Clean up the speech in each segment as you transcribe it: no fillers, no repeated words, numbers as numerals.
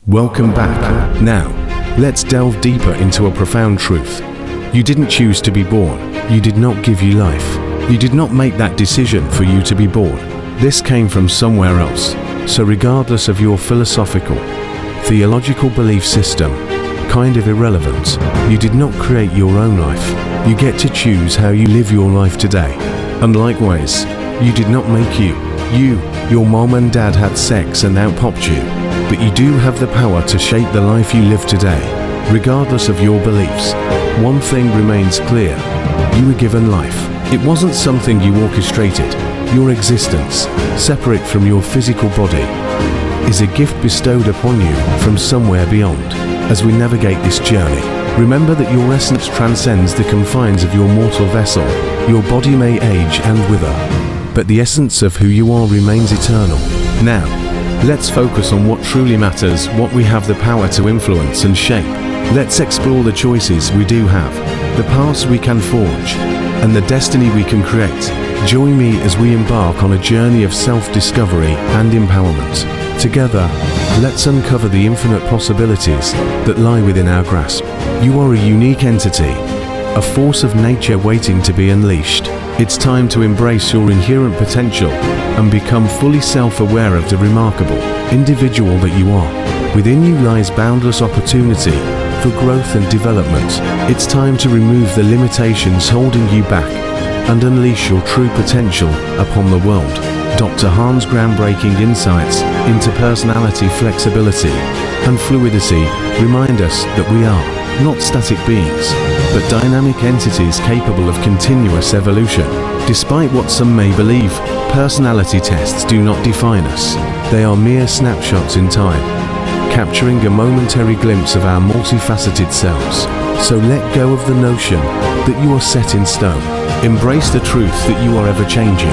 Welcome back. Now, let's delve deeper into a profound truth. You didn't choose to be born. You did not give you life. You did not make that decision for you to be born. This came from somewhere else. So regardless of your philosophical, theological belief system, kind of irrelevant, you did not create your own life. You get to choose how you live your life today. And likewise, you did not make you. Your mom and dad had sex and out-popped you. But you do have the power to shape the life you live today, regardless of your beliefs. One thing remains clear. You were given life. It wasn't something you orchestrated. Your existence, separate from your physical body, is a gift bestowed upon you from somewhere beyond. As we navigate this journey, remember that your essence transcends the confines of your mortal vessel. Your body may age and wither, but the essence of who you are remains eternal. Now, let's focus on what truly matters, what we have the power to influence and shape. Let's explore the choices we do have, the paths we can forge, and the destiny we can create. Join me as we embark on a journey of self-discovery and empowerment. Together, let's uncover the infinite possibilities that lie within our grasp. You are a unique entity, a force of nature waiting to be unleashed. It's time to embrace your inherent potential and become fully self-aware of the remarkable individual that you are. Within you lies boundless opportunity for growth and development. It's time to remove the limitations holding you back and unleash your true potential upon the world. Dr. Hahn's groundbreaking insights into personality, flexibility, and fluidity remind us that we are not static beings, but dynamic entities capable of continuous evolution. Despite what some may believe, personality tests do not define us. They are mere snapshots in time, capturing a momentary glimpse of our multifaceted selves. So let go of the notion that you are set in stone. Embrace the truth that you are ever-changing,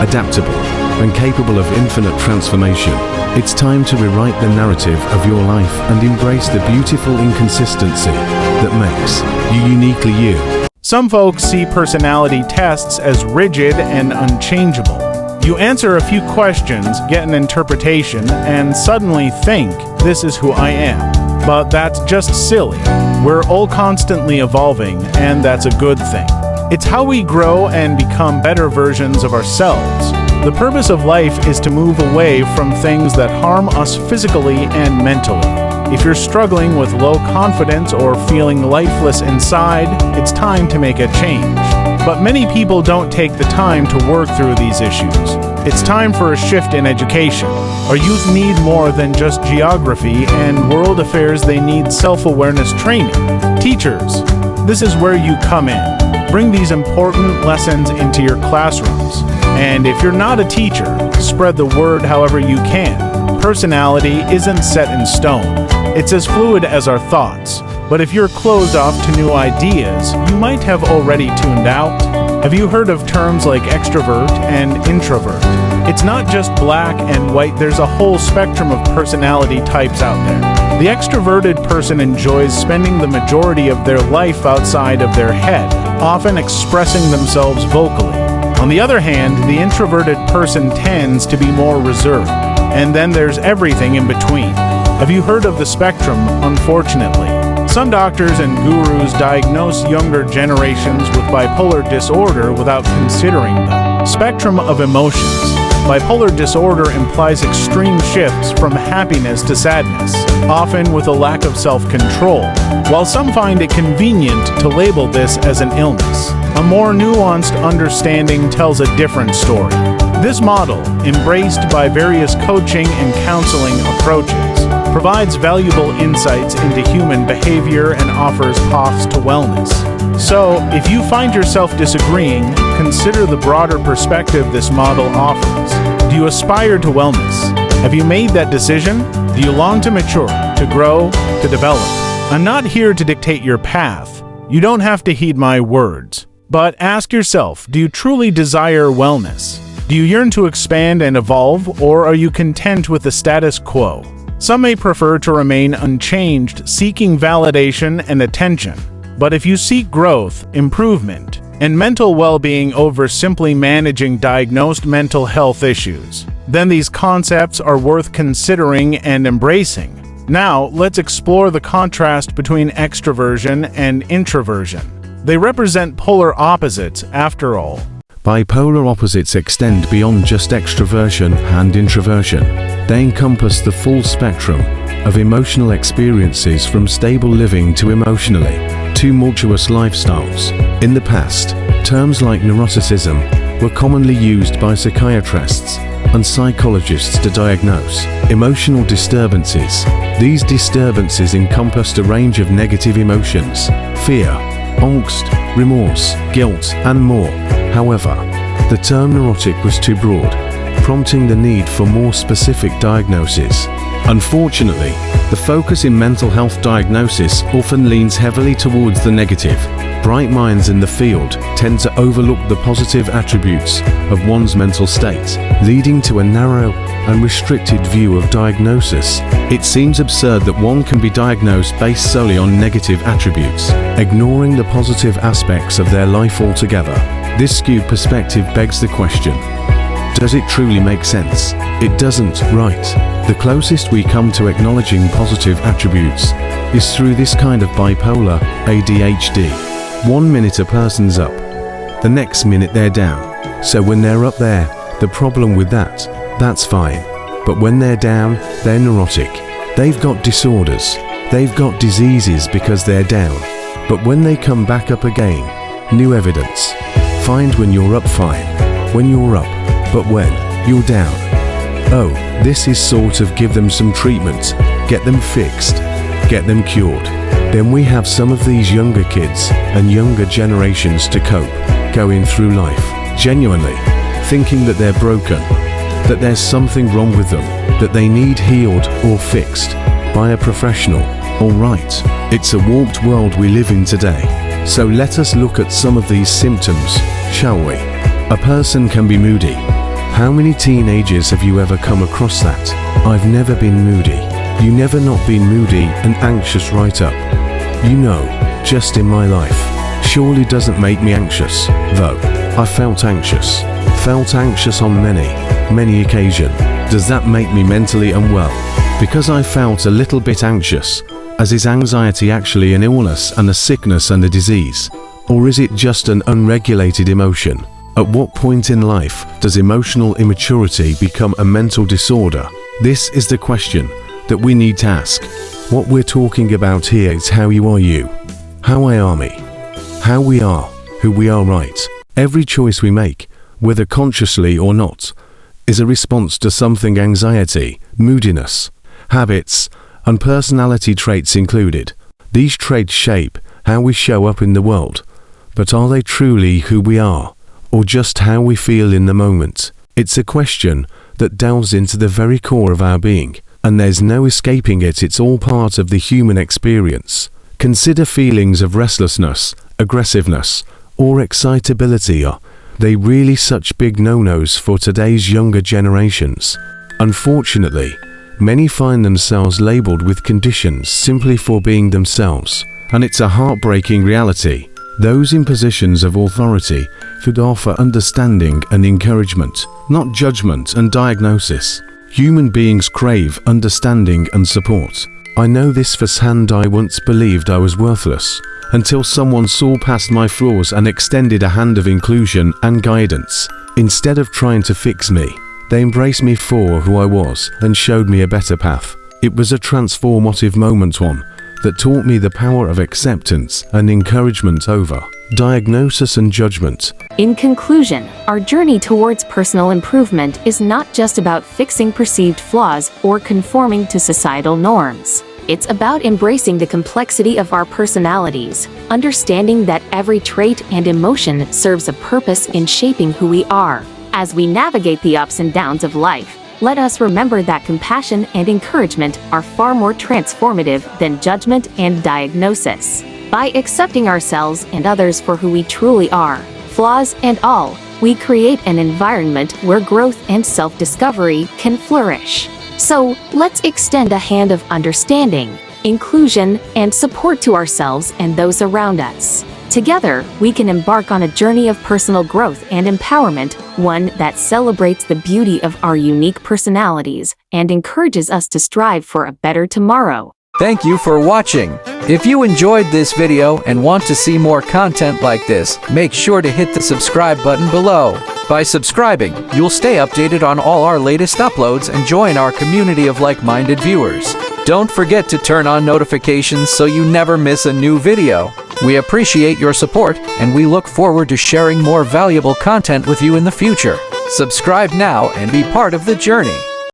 adaptable, and capable of infinite transformation. It's time to rewrite the narrative of your life and embrace the beautiful inconsistency that makes you uniquely you. Some folks see personality tests as rigid and unchangeable. You answer a few questions, get an interpretation, and suddenly think, this is who I am. But that's just silly. We're all constantly evolving, and that's a good thing. It's how we grow and become better versions of ourselves. The purpose of life is to move away from things that harm us physically and mentally. If you're struggling with low confidence or feeling lifeless inside, it's time to make a change. But many people don't take the time to work through these issues. It's time for a shift in education. Our youth need more than just geography and world affairs. They need self-awareness training. Teachers, this is where you come in. Bring these important lessons into your classrooms. And if you're not a teacher, spread the word however you can. Personality isn't set in stone. It's as fluid as our thoughts. But if you're closed off to new ideas, you might have already tuned out. Have you heard of terms like extrovert and introvert? It's not just black and white, there's a whole spectrum of personality types out there. The extroverted person enjoys spending the majority of their life outside of their head, often expressing themselves vocally. On the other hand, the introverted person tends to be more reserved. And then there's everything in between. Have you heard of the spectrum? Unfortunately, some doctors and gurus diagnose younger generations with bipolar disorder without considering the spectrum of emotions. Bipolar disorder implies extreme shifts from happiness to sadness, often with a lack of self-control. While some find it convenient to label this as an illness, a more nuanced understanding tells a different story. This model, embraced by various coaching and counseling approaches, provides valuable insights into human behavior and offers paths to wellness. So, if you find yourself disagreeing, consider the broader perspective this model offers. Do you aspire to wellness? Have you made that decision? Do you long to mature, to grow, to develop? I'm not here to dictate your path. You don't have to heed my words. But ask yourself, do you truly desire wellness? Do you yearn to expand and evolve, or are you content with the status quo? Some may prefer to remain unchanged, seeking validation and attention. But if you seek growth, improvement, and mental well-being over simply managing diagnosed mental health issues, then these concepts are worth considering and embracing. Now, let's explore the contrast between extroversion and introversion. They represent polar opposites, after all. Bipolar opposites extend beyond just extroversion and introversion. They encompass the full spectrum of emotional experiences, from stable living to emotionally tumultuous lifestyles. In the past, terms like neuroticism were commonly used by psychiatrists and psychologists to diagnose emotional disturbances. These disturbances encompassed a range of negative emotions: fear, angst, remorse, guilt, and more. However, the term neurotic was too broad, prompting the need for more specific diagnoses. Unfortunately, the focus in mental health diagnosis often leans heavily towards the negative. Bright minds in the field tend to overlook the positive attributes of one's mental state, leading to a narrow and restricted view of diagnosis. It seems absurd that one can be diagnosed based solely on negative attributes, ignoring the positive aspects of their life altogether. This skewed perspective begs the question: does it truly make sense? It doesn't, right? The closest we come to acknowledging positive attributes is through this kind of bipolar ADHD. 1 minute a person's up, the next minute they're down. So when they're up there, the problem with that's fine. But when they're down, they're neurotic. They've got disorders. They've got diseases because they're down. But when they come back up again, new evidence. Find when you're up fine, when you're up, but when you're down. Oh, this is sort of give them some treatment, get them fixed, get them cured. Then we have some of these younger kids and younger generations to cope, going through life, genuinely thinking that they're broken, that there's something wrong with them, that they need healed or fixed by a professional. Alright, it's a warped world we live in today. So let us look at some of these symptoms, shall we? A person can be moody. How many teenagers have you ever come across that? I've never been moody. You never not been moody and anxious right up? You know, just in my life. Surely doesn't make me anxious, though. I felt anxious on many occasions. Does that make me mentally unwell? Because I felt a little bit anxious, as is anxiety actually an illness and a sickness and a disease? Or is it just an unregulated emotion? At what point in life does emotional immaturity become a mental disorder? This is the question that we need to ask. What we're talking about here is how you are you, how I are me, how we are, who we are, right? Every choice we make, whether consciously or not, is a response to something: anxiety, moodiness, habits, and personality traits included. These traits shape how we show up in the world. But are they truly who we are, or just how we feel in the moment? It's a question that delves into the very core of our being, and there's no escaping it. It's all part of the human experience. Consider feelings of restlessness, aggressiveness, or excitability. Are they really such big no-nos for today's younger generations? Unfortunately, many find themselves labeled with conditions simply for being themselves, and it's a heartbreaking reality. Those in positions of authority should offer understanding and encouragement, not judgment and diagnosis. Human beings crave understanding and support. I know this firsthand. I once believed I was worthless, until someone saw past my flaws and extended a hand of inclusion and guidance. Instead of trying to fix me, they embraced me for who I was and showed me a better path. It was a transformative moment, one that taught me the power of acceptance and encouragement over diagnosis and judgment. In conclusion, our journey towards personal improvement is not just about fixing perceived flaws or conforming to societal norms. It's about embracing the complexity of our personalities, understanding that every trait and emotion serves a purpose in shaping who we are. As we navigate the ups and downs of life, let us remember that compassion and encouragement are far more transformative than judgment and diagnosis. By accepting ourselves and others for who we truly are, flaws and all, we create an environment where growth and self-discovery can flourish. So, let's extend a hand of understanding, inclusion, and support to ourselves and those around us. Together, we can embark on a journey of personal growth and empowerment, one that celebrates the beauty of our unique personalities and encourages us to strive for a better tomorrow. Thank you for watching. If you enjoyed this video and want to see more content like this, make sure to hit the subscribe button below. By subscribing, you'll stay updated on all our latest uploads and join our community of like-minded viewers. Don't forget to turn on notifications so you never miss a new video. We appreciate your support, and we look forward to sharing more valuable content with you in the future. Subscribe now and be part of the journey.